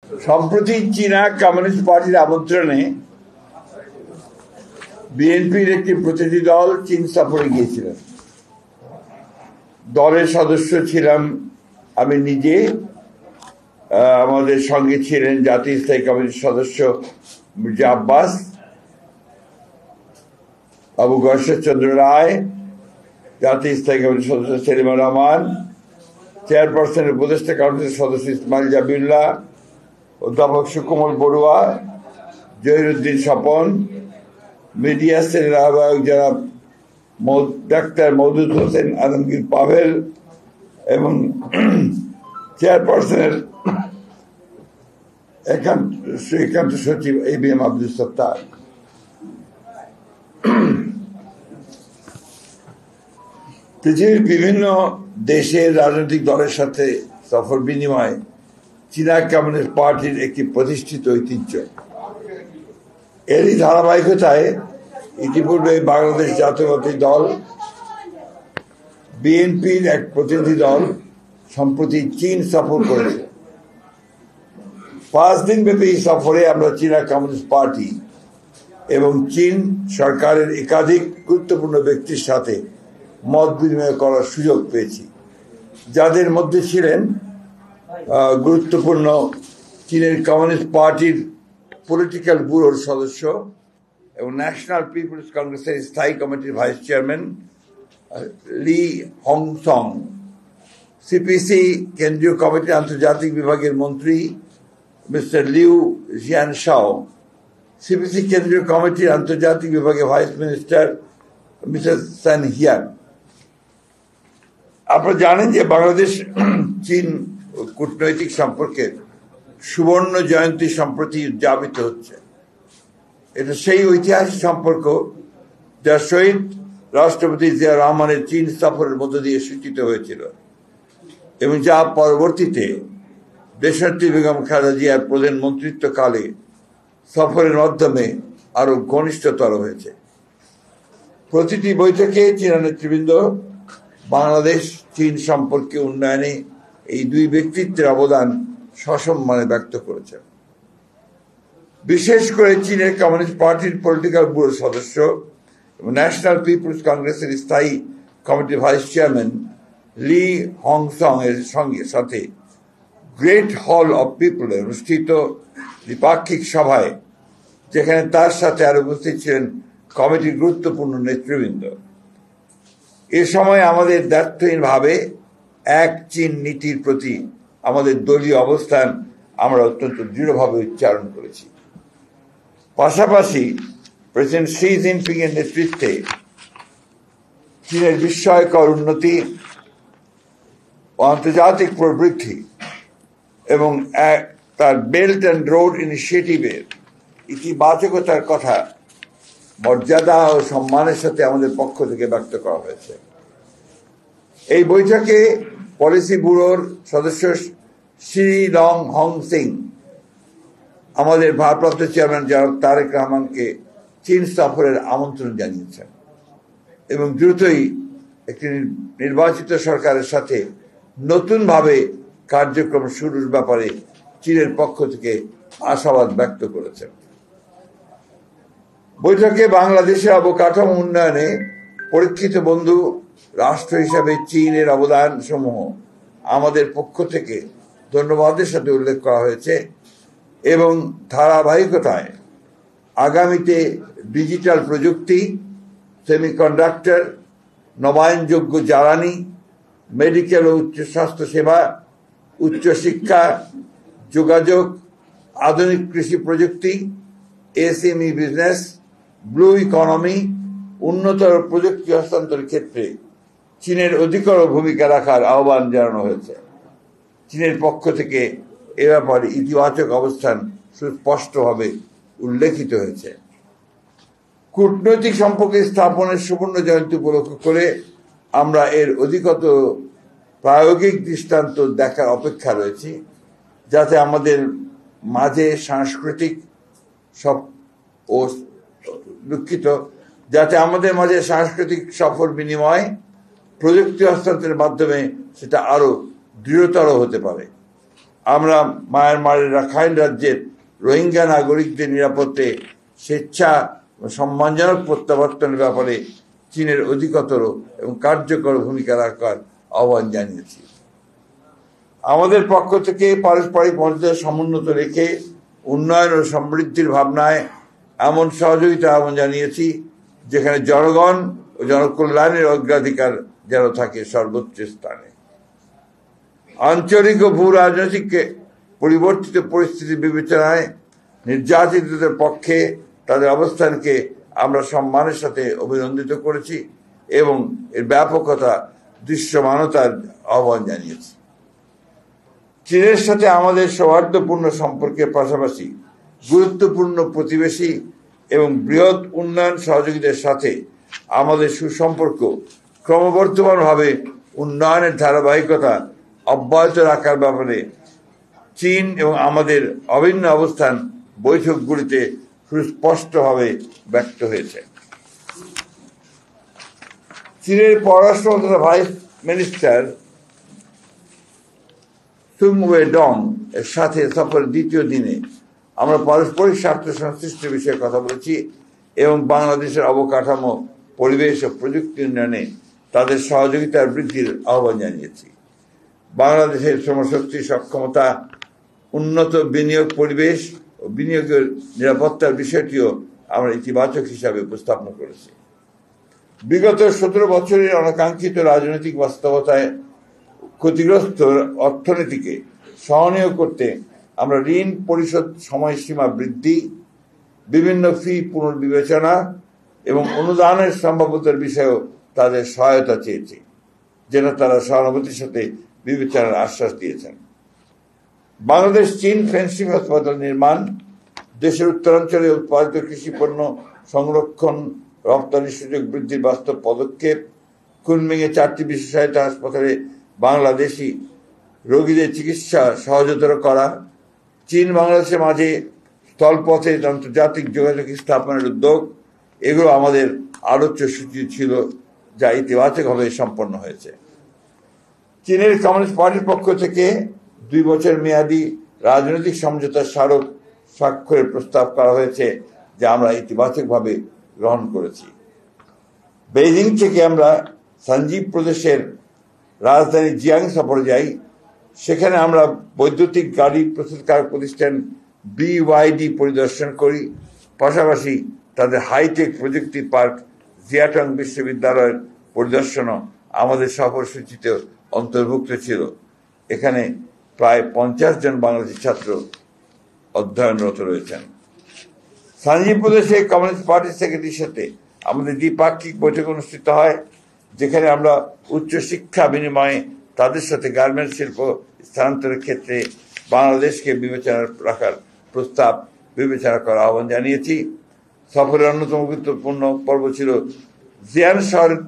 সম্প্রতি চীনা কমিউনিস্ট পার্টির আমন্ত্রণে বিএনপির একটি প্রতিনিধি দল চীন সফরে গিয়েছিলেন। দলের সদস্য ছিলাম আমি নিজে, আমাদের সঙ্গে ছিলেন জাতীয় স্থায়ী কমিটির সদস্য মির্জা আব্বাস, আবু গর্ষচন্দ্র রায়, জাতীয় স্থায়ী কমিটির সদস্য সেলিমা রহমান, চেয়ারপারসনের উপদেষ্টা কাউন্সিলের সদস্য ইসমাইল জাবিউল্লাহ, অধ্যাপক সুকোমল বড়ুয়া, জহিরুদ্দিন স্বপন, মিডিয়া সেলের আহ্বায়ক জনাব ডাক্তার মওদুদ হোসেন আলমগীর পাভেল এবং চেয়ারপারসনের একান্ত সচিব ABM আব্দুল সত্তার। পৃথিবীর বিভিন্ন দেশের রাজনৈতিক দলের সাথে সফর বিনিময় চীনা কমিউনিস্ট পার্টির একটি প্রতিষ্ঠিত ঐতিহ্য। এরই ধারাবাহিকতায় ইতিপূর্বে বাংলাদেশ জাতীয়তাবাদী দল বিএনপির এক প্রতিনিধি দল সম্প্রতি চীন সফর করেছে। 5 দিন ব্যাপী এই সফরে আমরা চীনা কমিউনিস্ট পার্টি এবং চীন সরকারের একাধিক গুরুত্বপূর্ণ ব্যক্তির সাথে মত বিনিময় করার সুযোগ পেয়েছি, যাদের মধ্যে ছিলেন গুরুত্বপূর্ণ চীনের কমিউনিস্ট পার্টির পলিটিক্যাল ব্যুরোর সদস্য এবং ন্যাশনাল পিপলস কংগ্রেসের স্থায়ী কমিটির ভাইস চেয়ারম্যান লি হংসং, সিপিসি কেন্দ্রীয় কমিটির আন্তর্জাতিক বিভাগের মন্ত্রী মিস্টার লিউ জিয়ানশাও, সিপিসি কেন্দ্রীয় কমিটির আন্তর্জাতিক বিভাগের ভাইস মিনিস্টার মিসেস সান হিয়ান। আপনারা জানেন যে বাংলাদেশ চীন কূটনৈতিক সম্পর্কের সুবর্ণ জয়ন্তী সম্প্রতি উদযাপিত হচ্ছে। এটা সেই ঐতিহাসিক সম্পর্ক যা শহীদ রাষ্ট্রপতি জিয়া রহমানের চীন সফরের মধ্য দিয়ে সূচিত হয়েছিল এবং যা পরবর্তীতে দেশনেত্রী বেগম খালেদা জিয়ার প্রধানমন্ত্রিত্বকালে সফরের মাধ্যমে আরো ঘনিষ্ঠতর হয়েছে। প্রতিটি বৈঠকে চীনা নেতৃবৃন্দ বাংলাদেশ চীন সম্পর্কে উন্নয়নে এই দুই ব্যক্তিত্বের অবদান সসম্মানে ব্যক্ত করেছেন। বিশেষ করে চীনের কমিউনিস্ট পার্টির পলিটিক্যাল ব্যুরোর সদস্য এবং ন্যাশনাল পিপলস কংগ্রেসের স্থায়ী কমিটির ভাইস চেয়ারম্যান লি হংসং এর সাথে গ্রেট হল অফ পিপল অনুষ্ঠিত দ্বিপাক্ষিক সভায়, যেখানে তার সাথে আরো উপস্থিত ছিলেন কমিটির গুরুত্বপূর্ণ নেতৃবৃন্দ, এ সময় আমাদের দ্ব্যর্থহীনভাবে এক চীন নীতির প্রতি আমাদের দলীয় অবস্থান আমরা অত্যন্ত দৃঢ়ভাবে উচ্চারণ করেছি। পাশাপাশি প্রেসিডেন্ট শি জিনপিং এর নেতৃত্বে চীনের বিস্ময়কর উন্নতি ও আন্তর্জাতিক প্রবৃদ্ধি এবং তার বেল্ট অ্যান্ড রোড ইনিশিয়েটিভের ইতিবাচকতার কথা মর্যাদা ও সম্মানের সাথে আমাদের পক্ষ থেকে ব্যক্ত করা হয়েছে। এই বৈঠকে পলিসি ব্যুরোর সদস্য শ্রী লং হং সিং আমাদের ভারপ্রাপ্ত চেয়ারম্যান জনাব তারেক রহমানকে চীন সফরের আমন্ত্রণ জানিয়েছেন এবং দ্রুতই একটি নির্বাচিত সরকারের সাথে নতুনভাবে কার্যক্রম শুরুর ব্যাপারে চীনের পক্ষ থেকে আশাবাদ ব্যক্ত করেছেন। বৈঠকে বাংলাদেশের অবকাঠামো উন্নয়নে পরীক্ষিত বন্ধু রাষ্ট্র হিসাবে চীনের অবদান সমূহ আমাদের পক্ষ থেকে ধন্যবাদের সাথে উল্লেখ করা হয়েছে এবং ধারাবাহিকতায় আগামীতে ডিজিটাল প্রযুক্তি, সেমিকন্ডাক্টর, নবায়নযোগ্য জ্বালানি, মেডিকেল ও উচ্চ স্বাস্থ্য সেবা, উচ্চশিক্ষা, যোগাযোগ, আধুনিক কৃষি প্রযুক্তি, SME বিজনেস, ব্লু ইকোনমি, উন্নতর প্রযুক্তি হস্তান্তরের ক্ষেত্রে চীনের অধিকতর ভূমিকা রাখার আহ্বান জানানো হয়েছে। চীনের পক্ষ থেকে এ ব্যাপারে ইতিবাচক অবস্থান সুস্পষ্টভাবে উল্লেখিত হয়েছে। কূটনৈতিক সম্পর্ক স্থাপনের সুবর্ণ জয়ন্তী উপলক্ষ করে আমরা এর অধিকতর প্রায়োগিক দৃষ্টান্ত দেখার অপেক্ষা রয়েছি, যাতে আমাদের মাঝে সাংস্কৃতিক সফর বিনিময় প্রযুক্তি হস্তান্তরের মাধ্যমে সেটা আরো দৃঢ়তর হতে পারে। আমরা মায়ানমারের রাখাইন রাজ্যের রোহিঙ্গা নাগরিকদের নিরাপত্তে স্বেচ্ছা সম্মানজনক প্রত্যাবর্তনের ব্যাপারে চীনের অধিকতর এবং কার্যকর ভূমিকা রাখার আহ্বান জানিয়েছি। আমাদের পক্ষ থেকে পারস্পরিক মর্যাদা সমুন্নত রেখে উন্নয়ন ও সমৃদ্ধির ভাবনায় এমন সহযোগিতা আহ্বান জানিয়েছি যেখানে জনগণ ও জনকল্যাণের অগ্রাধিকার যেন থাকে সর্বোচ্চ স্থানে। আঞ্চলিক ও ভূ রাজনৈতিক পরিবর্তিত পরিস্থিতি বিবেচনায় নির্যাতিতদের পক্ষে তাদের অবস্থানকে আমরা সম্মানের সাথে অভিনন্দিত করেছি এবং এর ব্যাপকতা দৃশ্যমানতার আহ্বান জানিয়েছি। চীনের সাথে আমাদের সৌহার্দ্যপূর্ণ সম্পর্কের পাশাপাশি গুরুত্বপূর্ণ প্রতিবেশী এবং বৃহৎ উন্নয়ন সহযোগীদের সাথে আমাদের সুসম্পর্ক ক্রমবর্ধমানভাবে উন্নয়নের ধারাবাহিকতা অব্যাহত রাখার ব্যাপারে চীন এবং আমাদের অভিন্ন অবস্থান বৈঠকগুলিতে সুস্পষ্টভাবে ব্যক্ত হয়েছে। চীনের পররাষ্ট্র মন্ত্রণালয়ের ভাইস মিনিস্টার সুং ওয়েডং এর সাথে সফরের দ্বিতীয় দিনে আমরা পারস্পরিক স্বার্থ সংশ্লিষ্ট বিষয়ে কথা বলেছি এবং বাংলাদেশের অবকাঠামো, পরিবেশ ও প্রযুক্তি উন্নয়নে তাদের সহযোগিতার বৃদ্ধির আহ্বান জানিয়েছি। বাংলাদেশের শ্রমশক্তি সক্ষমতা, উন্নত বিনিয়োগ পরিবেশ ও বিনিয়োগের নিরাপত্তার বিষয়টিও আমরা ইতিবাচক হিসাবে উপস্থাপন করেছি। বিগত 17 বছরের অনাকাঙ্ক্ষিত রাজনৈতিক বাস্তবতায় ক্ষতিগ্রস্ত অর্থনীতিকে সহনীয় করতে আমরা ঋণ পরিশোধ সময়সীমা বৃদ্ধি, বিভিন্ন ফি পুনর্বিবেচনা এবং অনুদানের সম্ভাব্যতার বিষয়েও তাদের সহায়তা চেয়েছি, যেটা তারা সহানুভূতির সাথে বিবেচনার আশ্বাস দিয়েছেন। বাংলাদেশ চীন ফ্রেন্ডশিপ হাসপাতাল নির্মাণ, দেশের উত্তরাঞ্চলে উৎপাদিত কৃষি পণ্য সংরক্ষণ, রপ্তানি সুযোগ বৃদ্ধির বাস্তব পদক্ষেপ, কুনমিংয়ে 4টি বিশেষায়িত হাসপাতালে বাংলাদেশি রোগীদের চিকিৎসা সহজতর করা, চীন বাংলাদেশের মাঝে স্থলপথে আন্তর্জাতিক যোগাযোগ স্থাপনের উদ্যোগ, এগুলো আমাদের আলোচ্য সূচি ছিল, যা ইতিবাচকভাবে সম্পন্ন হয়েছে। চীনের কমিউনিস্ট পার্টির পক্ষ থেকে 2 বছর মেয়াদী রাজনৈতিক সমঝোতার স্মারক স্বাক্ষরের প্রস্তাব করা হয়েছে, যা আমরা ইতিবাচকভাবে গ্রহণ করেছি। বেইজিং থেকে আমরা সানজি প্রদেশের রাজধানী জিয়াং সফরে যাই। সেখানে আমরা বৈদ্যুতিক গাড়ি প্রস্তুতকারক প্রতিষ্ঠান BYD পরিদর্শন করি। পাশাপাশি তাদের হাইটেক প্রযুক্তি পার্ক জিয়াটং বিশ্ববিদ্যালয়ের পরিদর্শনও আমাদের সফরসূচিতে অন্তর্ভুক্ত ছিল। এখানে প্রায় 50 জন বাংলাদেশি ছাত্র অধ্যয়নরত রয়েছেন। সানজি প্রদেশে কমিউনিস্ট পার্টির সেক্রেটারির সাথে আমাদের দ্বিপাক্ষিক বৈঠক অনুষ্ঠিত হয়, যেখানে আমরা উচ্চশিক্ষা বিনিময়ে তাদের সাথে গার্মেন্টস শিল্প স্থানান্তরের ক্ষেত্রে বাংলাদেশকে বিবেচনা রাখার প্রস্তাব বিবেচনা করার আহ্বান জানিয়েছি। সফরের অন্যতম গুরুত্বপূর্ণ পর্ব ছিল জিয়ান শহরের